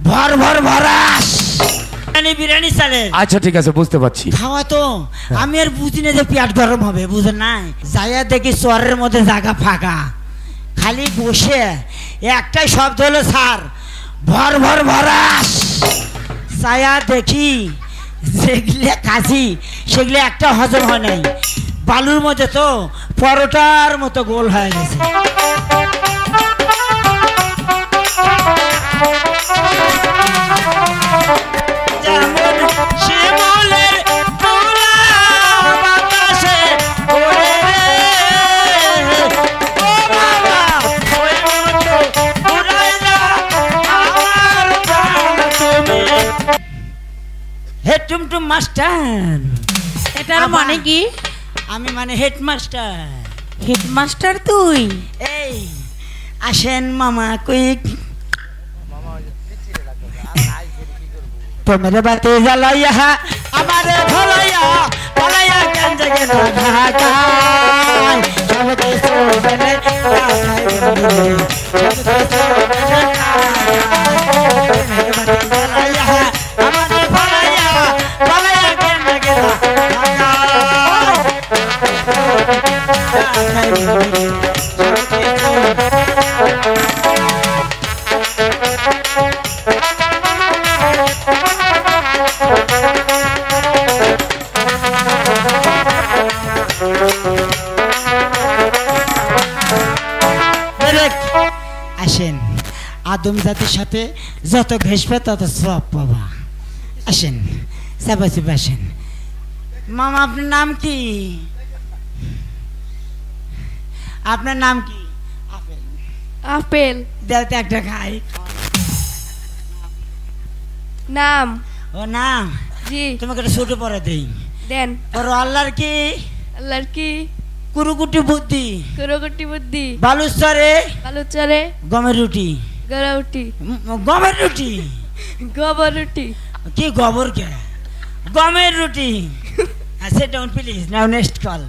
ভর ভর ভরাস বিরিয়ানি চালের। আচ্ছা ঠিক আছে বুঝতে পারছি। খাওয়া তো আমি আর বুঝি না যে পেট গরম হবে, বুঝেন নাই? যাইয়া দেখি চরের মধ্যে জায়গা ফাঁকা, খালি বসে একটাই শব্দ হলো স্যার ভর ভর ভরাস। যাইয়া দেখি যেগুলো কাশি সেগুলো একটা হজম হয় নাই, বালুর মধ্যে তো পরোটার মতো গোল হয়ে গেছে। হে টুমটুম মাস্টার, এটার মানে কি? আমি মানে হেডমাস্টার। হেডমাস্টার তুই? এই আসেন মামা কুইক, তোমরা বাতে জ্বালাইয়া আমারে ভলাইয়া ভলাইয়া গঞ্জ গেল ঢাকায়, সব কিছু বলে আমারে ভলাইয়া ভলাইয়া গঞ্জ গেল আসেন, আদম জাতির সাথে যত ঘেসবে তত সব পাবা। আসেন সাবাসি আসেন। মামা আপনার নাম কি? আপনার নাম কি? আপেল। আপেল দেওতে একটা খাই। নাম? ও নাম? জি। তোমাকে একটা ছোট পরে দেই। দেন। ওর আল্লাহর কি? আল্লাহর কি? কুরুকুটি বুদ্ধি। কুরুকুটি বুদ্ধি। বালুচরে? বালুচরে। গমের রুটি। গরুটি। গমের রুটি। গোবর রুটি। কি গোবর কে? গমের রুটি। Set down please, now next call.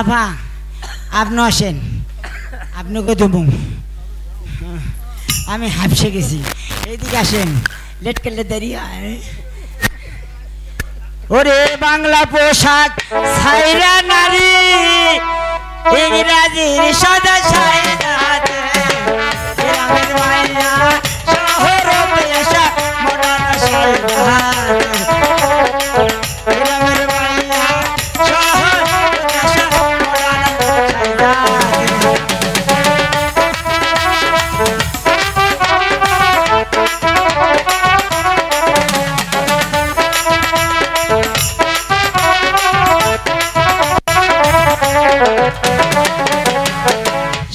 আপা আপনি আসেন, আপনাকে দেবো। আমি হাফসে গেছি, এইদিকে আসেন, লেট করলে দেরি হয়। ওরে বাংলা পোশাক ছাইরা নারী, ইংরাজির সদা ছাইরা গ্রামের মাইয়া শহর পেশা মডার্ন ছাইরা, গ্রামের মাইয়া শহর পেশা মডার্ন ছাইরা।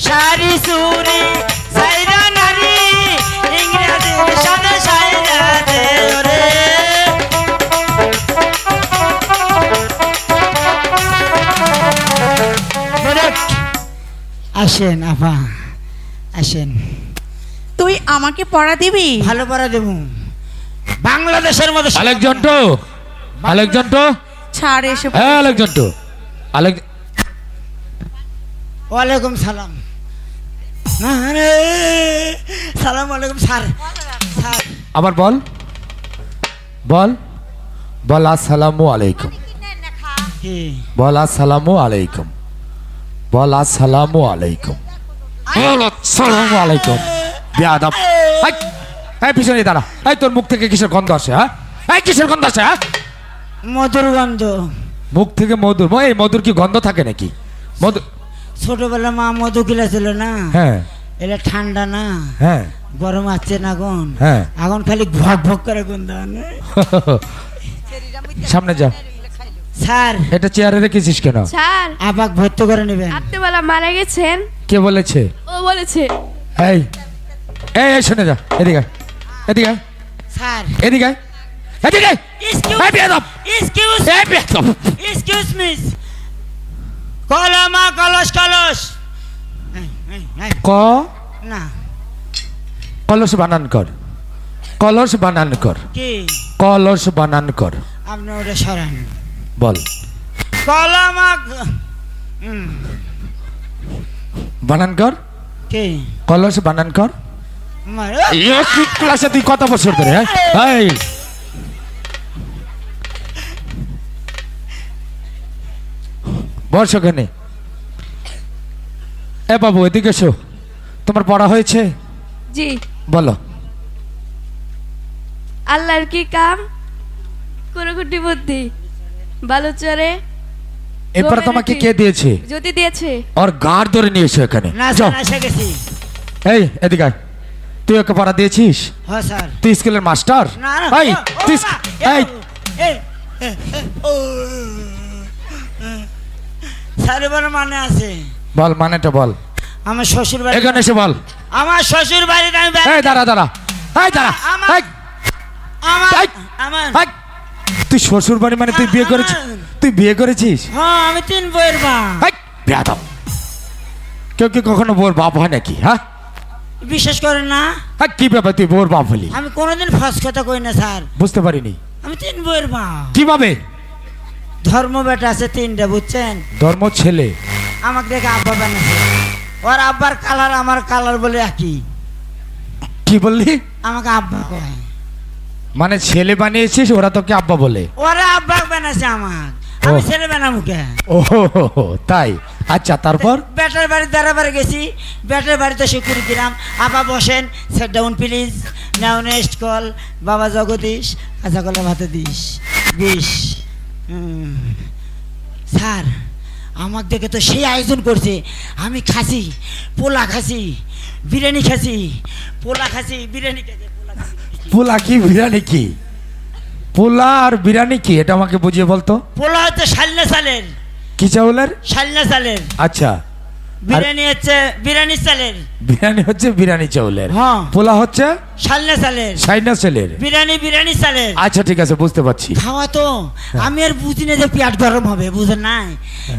শাড়ি চুরি ছাইরা নারী, ইংরেজির সাদা ছাইরা দে রে। আসেন আপা আসেন। তুই আমাকে পড়া দিবি? ভালো পড়া দেব, বাংলাদেশের মধ্যে। আলেকজান্ডো, আলেকজান্ডো ছাড় এসে। হ্যাঁ আলেকজান্ডো, ওয়ালাইকুম সালাম। সালাম আলাইকুম স্যার। স্যার আবার বল বল বল আসসালামু আলাইকুম, কি? বল আসসালামু আলাইকুম, বল আসসালামু আলাইকুম, বল আসসালামু আলাইকুম। বেয়াদব, এই পিছনে দাঁড়া। এই তোর মুখ থেকে কিসের গন্ধ আসে? হ্যাঁ এই কিসের গন্ধ আসে? হ্যাঁ মধুর গন্ধ। মুখ থেকে মধুর? এই মধুর কি গন্ধ থাকে নাকি? মধু ছোটবেলা মা মধু ছিল না? হ্যাঁ। এটা ঠান্ডা না? হ্যাঁ। গরম আছে না আগুন? হ্যাঁ। আগুন খালি ভক ভক করে গন্ধ। সামনে যা। স্যার এটা চেয়ারে রেখেছিস কেন? স্যার আপাক ভর্তি করে নেবেন। আপনি বলা মারা গেছেন? কে বলেছে? ও বলেছে। এই এই শুনে যা, এদিকে এদিকে স্যার এদিকে এদিকে। Excuse me. কলমা কলস কলস ক না, কলস বানান কর, কলস বানান কর, কি? কলস বানান কর। আপনি ওটা সরান। বল কলমা বানান কর, কি? কলস বানান কর। ক্লাসে তুই কত বছর ধরে হ্যাঁ এই বস ওখানে। এ বাবু এদিকে এসো, তোমার পড়া হয়েছে? জি। বলো। আল্লাহর কি কাম, কুরুকুটি বুদ্ধি, বালুচরে। এরপর তোমাকে কে দিয়েছে? যদি দিয়েছে। ওর গাঁড় ধরে নিয়ে এসো এখানে। না স্যার, এসে গেছি। এই এদিকে আয়। তুই ওকে পড়া দিয়েছিস? হ্যাঁ স্যার। তুই স্কুলের মাস্টার? না না। এই তুই এই স্যার এবার মানে আছে। বল মানেটা বল। আমার শ্বশুর বাড়ি। এখানে এসে বল। আমার শ্বশুর বাড়িতে আমি এই দাঁড়া দাঁড়া, এই দাঁড়া, এই আমার তুই শ্বশুর বাড়ি মানে তুই বিয়ে করেছিস? তুই বিয়ে করেছিস? হ্যাঁ আমি 3 বইয়ের বাপ। বেয়াদব, কেউ কি কখনো বোর বাপ হয় নাকি? হ্যাঁ বিশ্বাস করেন না? কি ব্যাপার তুই বোর বাপ হলি? আমি কোনোদিন ফাঁস কথা কই না স্যার। বুঝতে পারিনি। আমি 3 বইয়ের বাপ। কিভাবে? ধর্ম বেটা আছে 3টা, বুঝছেন? ধর্ম ছেলে আমাকে দেখে আব্বা বানাচ্ছে। ওর আব্বার কালার আমার কালার বলে একই। কি বললি? আমাকে আব্বা কয়। মানে ছেলে বানিয়েছিস, ওরা তোকে আব্বা বলে? ওরা আব্বা বানাচ্ছে আমার, আমি ছেলে বানাবো কে? ও তাই? আচ্ছা তারপর? ব্যাটার বাড়ি দাঁড়াবারে গেছি, ব্যাটার বাড়িতে সে করে দিলাম। আব্বা বসেন, set down please, now next call, বাবা জগদীশ, কাঁচা কলা ভাতে দিস 20। স্যার আমাকে দেখে তো সেই আয়োজন করছে। আমি খাসি, পোলা খাসি, বিরিয়ানি খাসি, পোলা খাসি, বিরিয়ানি খাসি। পোলা কি বিরিয়ানি কি? পোলা আর বিরিয়ানি কি এটা আমাকে বুঝিয়ে বলতো। পোলা হচ্ছে শালনা চালের। কি চাউলের? শালনা চালের। আচ্ছা। বিরিয়ানি হচ্ছে বিরিয়ানি চালের। বিরিয়ানি হচ্ছে বিরিয়ানি চাউলের। হ্যাঁ। পোলা হচ্ছে শালনা চালের। সাইনা চালের। বিরিয়ানি বিরিয়ানি চালের। আচ্ছা ঠিক আছে, বুঝতে পারছি। খাওয়া তো আমি আর বুঝি না যে পেট গরম হবে, বুঝেন নাই?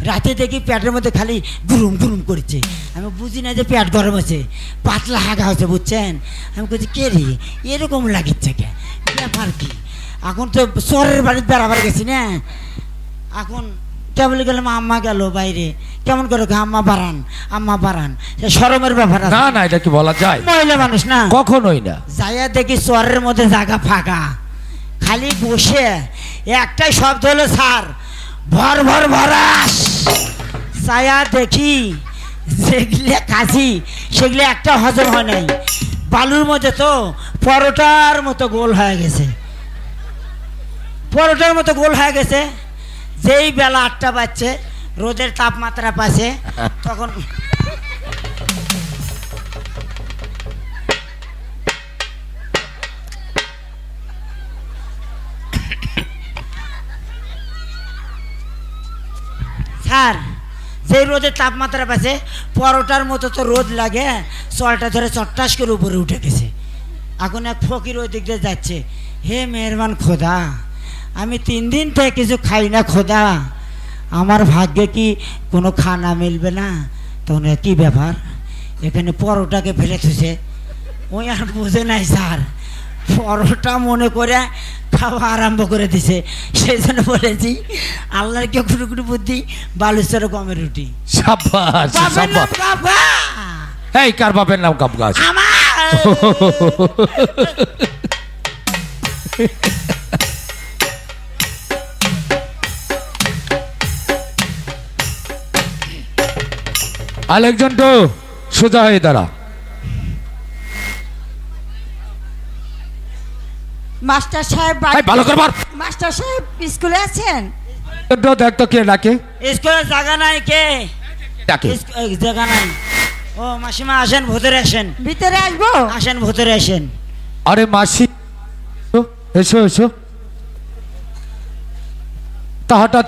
রাতে দেখি পেটের মধ্যে খালি গুরুম গুরুম করছে। আমি বুঝি না যে পেট গরম হচ্ছে, পাতলা হাগা হচ্ছে, বুঝছেন? আমি বলছি কে রে এরকম লাগিচ্ছে কে, ব্যাপার কি? এখন তো শহরের বাড়িতে বেড়াবার গেছি না, এখন কেবল গেলাম আম্মা গেল বাইরে, কেমন করে আম্মা বাড়ান, আম্মা বাড়ান, শরমের ব্যাপার আছে। না না, এটা কি বলা যায়? মহিলা মানুষ না, কখনোই না। যাইয়া দেখি শহরের মধ্যে জায়গা ফাঁকা, খালি বসে একটাই শব্দ হলো স্যার, ভর ভর ভরাস। যাইয়া দেখি যেগুলো কাশি সেগুলো একটা হজম হয় নাই, বালুর মধ্যে তো পরোটার মতো গোল হয়ে গেছে, পরোটার মতো গোল হয়ে গেছে। যেই বেলা 8টা বাজছে, রোদের তাপমাত্রা পাচ্ছে, তখন স্যার যে রোদের তাপমাত্রা পাচ্ছে, পরোটার মতো তো রোদ লাগে, চলটা ধরে চট্টাস করে উপরে উঠে গেছে। এখন এক ফকির ওই দিক দিয়ে যাচ্ছে, হে মেহরবান খোদা, আমি 3 দিন থেকে কিছু খাই না খোদা, আমার ভাগ্যে কি কোনো খানা মিলবে না? তখন কি ব্যাপার, এখানে পরোটাকে ফেলে থুছে। ওই আর বুঝে নাই স্যার, পরোটা মনে করে খাওয়া আরম্ভ করে দিছে। সেই জন্য বলেছি আল্লাহর কে কুটুকুটু বুদ্ধি, বালুচরে গমের রুটি। সাবাস সাবাস। এই কার বাপের নাম কাপ গাছ? আরেকজন তো সোজা হয়ে দাঁড়া। মাস্টার সাহেব ভালো করে বল। মাস্টার সাহেব স্কুলে আছেন? দেখ তো কে ডাকে। স্কুলের জায়গা নাই, কে ডাকে? জায়গা নাই। ও মাসিমা আসেন, ভেতরে আসেন। ভিতরে আসবো? আসেন, ভেতরে আসেন। আরে মাসি এসো এসো। তা হঠাৎ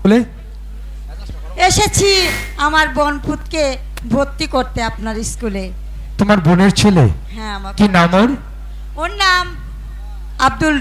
বলে? এসেছি আমার বোনপুতকে ভর্তি করতে আপনার স্কুলে। তোমার বোনের ছেলে? হ্যাঁ। আমার কি নাম ওর? ওর নাম আব্দুল